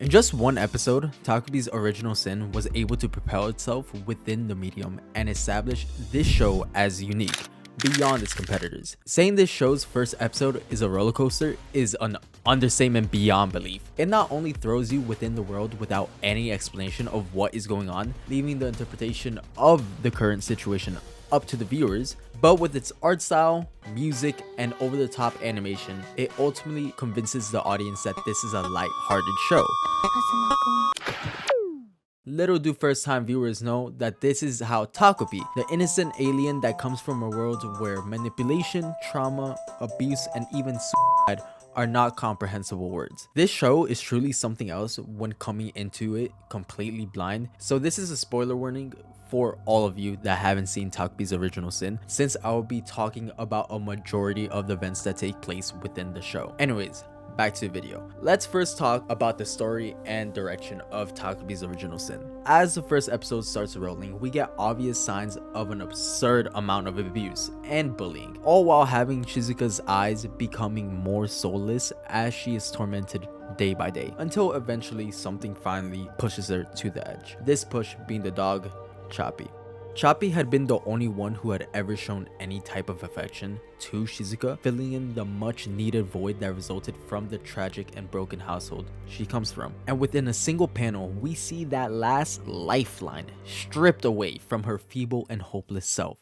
In just one episode, Takopi's Original Sin was able to propel itself within the medium and establish this show as unique beyond its competitors. Saying this show's first episode is a roller coaster is an understatement beyond belief. It not only throws you within the world without any explanation of what is going on, leaving the interpretation of the current situation up to the viewers, but with its art style, music, and over-the-top animation, it ultimately convinces the audience that this is a light-hearted show. Little do first-time viewers know that this is how Takopi, the innocent alien that comes from a world where manipulation, trauma, abuse, and even suicide are not comprehensible words. This show is truly something else when coming into it completely blind, so this is a spoiler warning for all of you that haven't seen Takopi's Original Sin, since I will be talking about a majority of the events that take place within the show. Anyways, back to the video. Let's first talk about the story and direction of Takopi's Original Sin. As the first episode starts rolling, we get obvious signs of an absurd amount of abuse and bullying, all while having Shizuka's eyes becoming more soulless as she is tormented day by day, until eventually something finally pushes her to the edge. This push being the dog, Choppy. Choppy had been the only one who had ever shown any type of affection to Shizuka, filling in the much needed void that resulted from the tragic and broken household she comes from. And within a single panel, we see that last lifeline stripped away from her feeble and hopeless self.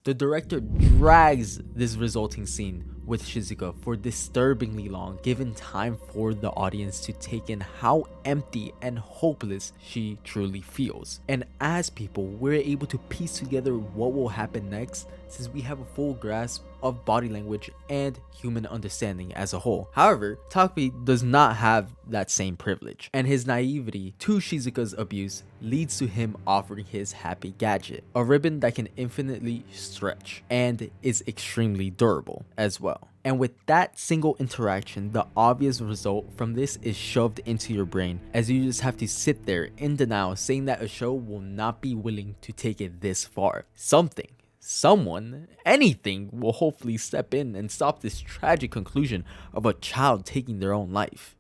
The director drags this resulting scene with Shizuka for disturbingly long, given time for the audience to take in how empty and hopeless she truly feels. And as people, we're able to piece together what will happen next, since we have a full grasp of body language and human understanding as a whole. However, Takopi does not have that same privilege, and his naivety to Shizuka's abuse leads to him offering his happy gadget, a ribbon that can infinitely stretch and is extremely durable as well. And with that single interaction, the obvious result from this is shoved into your brain, as you just have to sit there in denial, saying that a show will not be willing to take it this far. Someone, anything will hopefully step in and stop this tragic conclusion of a child taking their own life.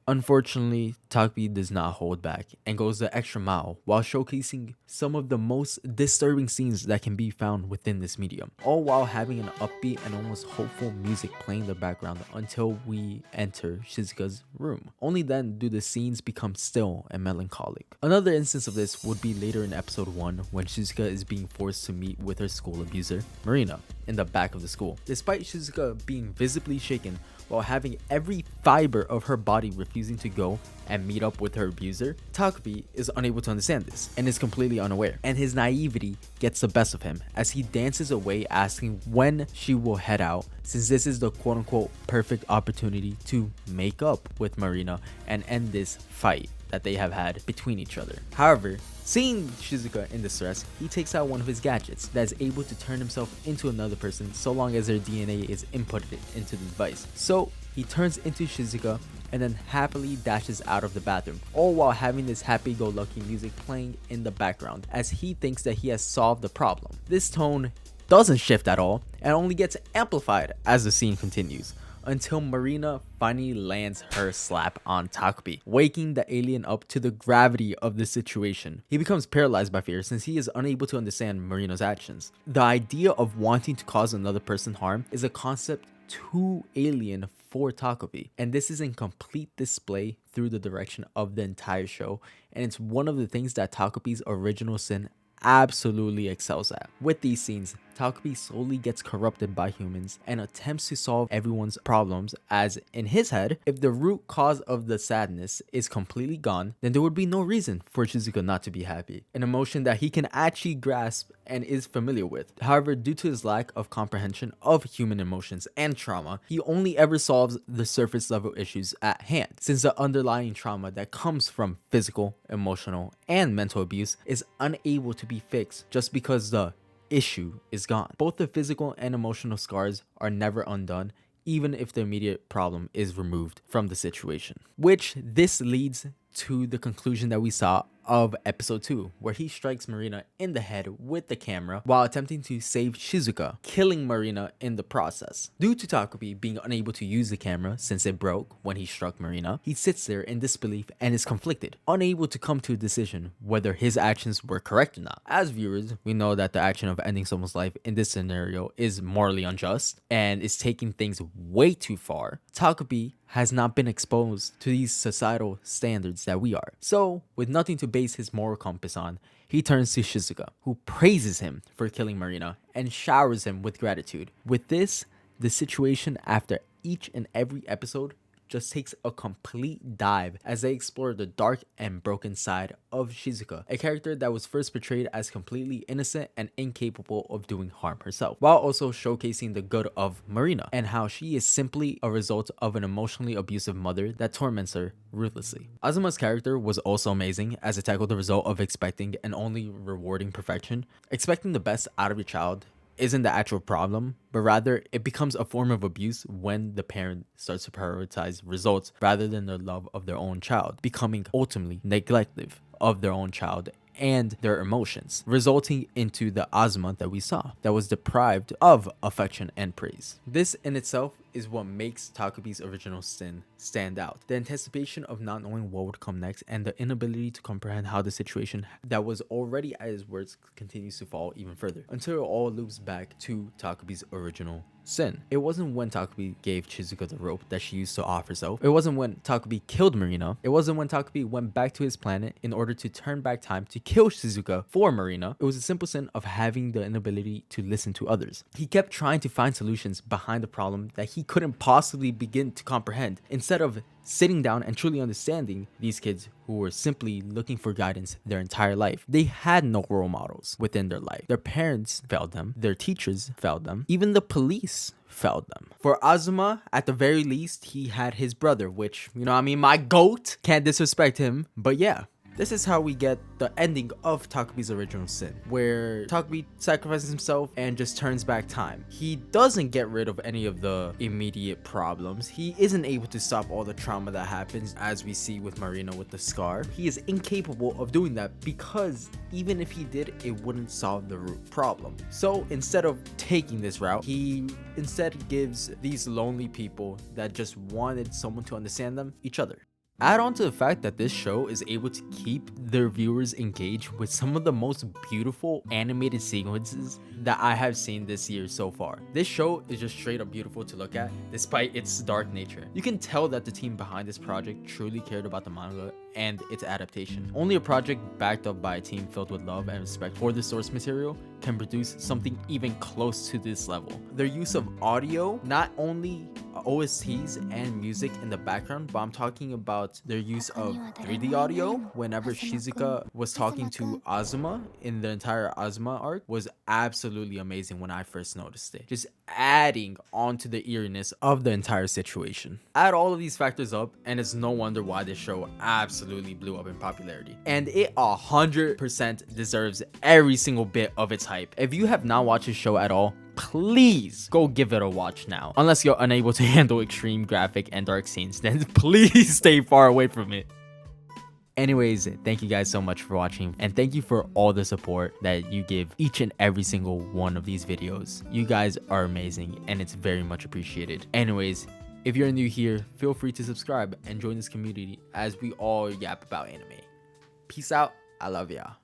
Unfortunately, Takopi does not hold back and goes the extra mile while showcasing some of the most disturbing scenes that can be found within this medium, all while having an upbeat and almost hopeful music playing in the background until we enter Shizuka's room. Only then do the scenes become still and melancholic. Another instance of this would be later in episode 1 when Shizuka is being forced to meet with her school abuser, Marina, in the back of the school. Despite Shizuka being visibly shaken while having every fiber of her body refusing to go and meet up with her abuser, Takopi is unable to understand this and is completely unaware, and his naivety gets the best of him as he dances away, asking when she will head out, since this is the quote-unquote perfect opportunity to make up with Marina and end this fight that they have had between each other. However, seeing Shizuka in distress, he takes out one of his gadgets that is able to turn himself into another person so long as their DNA is inputted into the device. So he turns into Shizuka and then happily dashes out of the bathroom, all while having this happy-go-lucky music playing in the background as he thinks that he has solved the problem. This tone doesn't shift at all and only gets amplified as the scene continues, until Marina finally lands her slap on Takopi, waking the alien up to the gravity of the situation. He becomes paralyzed by fear since he is unable to understand Marina's actions. The idea of wanting to cause another person harm is a concept too alien for Takopi, and this is in complete display through the direction of the entire show, and it's one of the things that Takopi's Original Sin absolutely excels at. With these scenes, Takopi slowly gets corrupted by humans and attempts to solve everyone's problems, as in his head, if the root cause of the sadness is completely gone, then there would be no reason for Shizuka not to be happy, an emotion that he can actually grasp and is familiar with. However, due to his lack of comprehension of human emotions and trauma, he only ever solves the surface level issues at hand, since the underlying trauma that comes from physical, emotional, and mental abuse is unable to be fixed just because the issue is gone. Both the physical and emotional scars are never undone, even if the immediate problem is removed from the situation. Which this leads to the conclusion that we saw of episode 2, where he strikes Marina in the head with the camera while attempting to save Shizuka, killing Marina in the process. Due to Takopi being unable to use the camera since it broke when he struck Marina, he sits there in disbelief and is conflicted, unable to come to a decision whether his actions were correct or not. As viewers, we know that the action of ending someone's life in this scenario is morally unjust and is taking things way too far. Takopi has not been exposed to these societal standards that we are. So, with nothing to base his moral compass on, he turns to Shizuka, who praises him for killing Marina and showers him with gratitude. With this, the situation after each and every episode just takes a complete dive as they explore the dark and broken side of Shizuka, a character that was first portrayed as completely innocent and incapable of doing harm herself, while also showcasing the good of Marina and how she is simply a result of an emotionally abusive mother that torments her ruthlessly. Azuma's character was also amazing as it tackled the result of expecting and only rewarding perfection. Expecting the best out of your child isn't the actual problem, but rather it becomes a form of abuse when the parent starts to prioritize results rather than the love of their own child, becoming ultimately neglective of their own child and their emotions, resulting into the Azuma that we saw that was deprived of affection and praise. This in itself is what makes Takopi's Original Sin stand out. The anticipation of not knowing what would come next and the inability to comprehend how the situation that was already at his worst continues to fall even further until it all loops back to Takopi's Original Sin. It wasn't when Takopi gave Shizuka the rope that she used to off herself. It wasn't when Takopi killed Marina. It wasn't when Takopi went back to his planet in order to turn back time to kill Shizuka for Marina. It was a simple sin of having the inability to listen to others. He kept trying to find solutions behind the problem that he couldn't possibly begin to comprehend, instead of sitting down and truly understanding these kids who were simply looking for guidance their entire life. They had no role models within their life. Their parents failed them, their teachers failed them, even the police failed them. For Azuma, at the very least, he had his brother, which, you know what I mean, my goat, can't disrespect him, but yeah. This is how we get the ending of Takopi's Original Sin, where Takopi sacrifices himself and just turns back time. He doesn't get rid of any of the immediate problems. He isn't able to stop all the trauma that happens, as we see with Marina with the scar. He is incapable of doing that because even if he did, it wouldn't solve the root problem. So instead of taking this route, he instead gives these lonely people that just wanted someone to understand them each other. Add on to the fact that this show is able to keep their viewers engaged with some of the most beautiful animated sequences that I have seen this year so far. This show is just straight up beautiful to look at despite its dark nature. You can tell that the team behind this project truly cared about the manga and its adaptation. Only a project backed up by a team filled with love and respect for the source material can produce something even close to this level. Their use of audio, not only OSTs and music in the background, but I'm talking about their use of 3D audio whenever Shizuka was talking to Azuma in the entire Azuma arc was absolutely amazing when I first noticed it. Just adding onto the eeriness of the entire situation. Add all of these factors up and it's no wonder why this show absolutely blew up in popularity. And it 100% deserves every single bit of its hype. If you have not watched this show at all, please go give it a watch now. Unless you're unable to handle extreme graphic and dark scenes, then please stay far away from it. Anyways, thank you guys so much for watching, and thank you for all the support that you give each and every single one of these videos. You guys are amazing and it's very much appreciated. Anyways, if you're new here, feel free to subscribe and join this community as we all yap about anime. Peace out. I love y'all.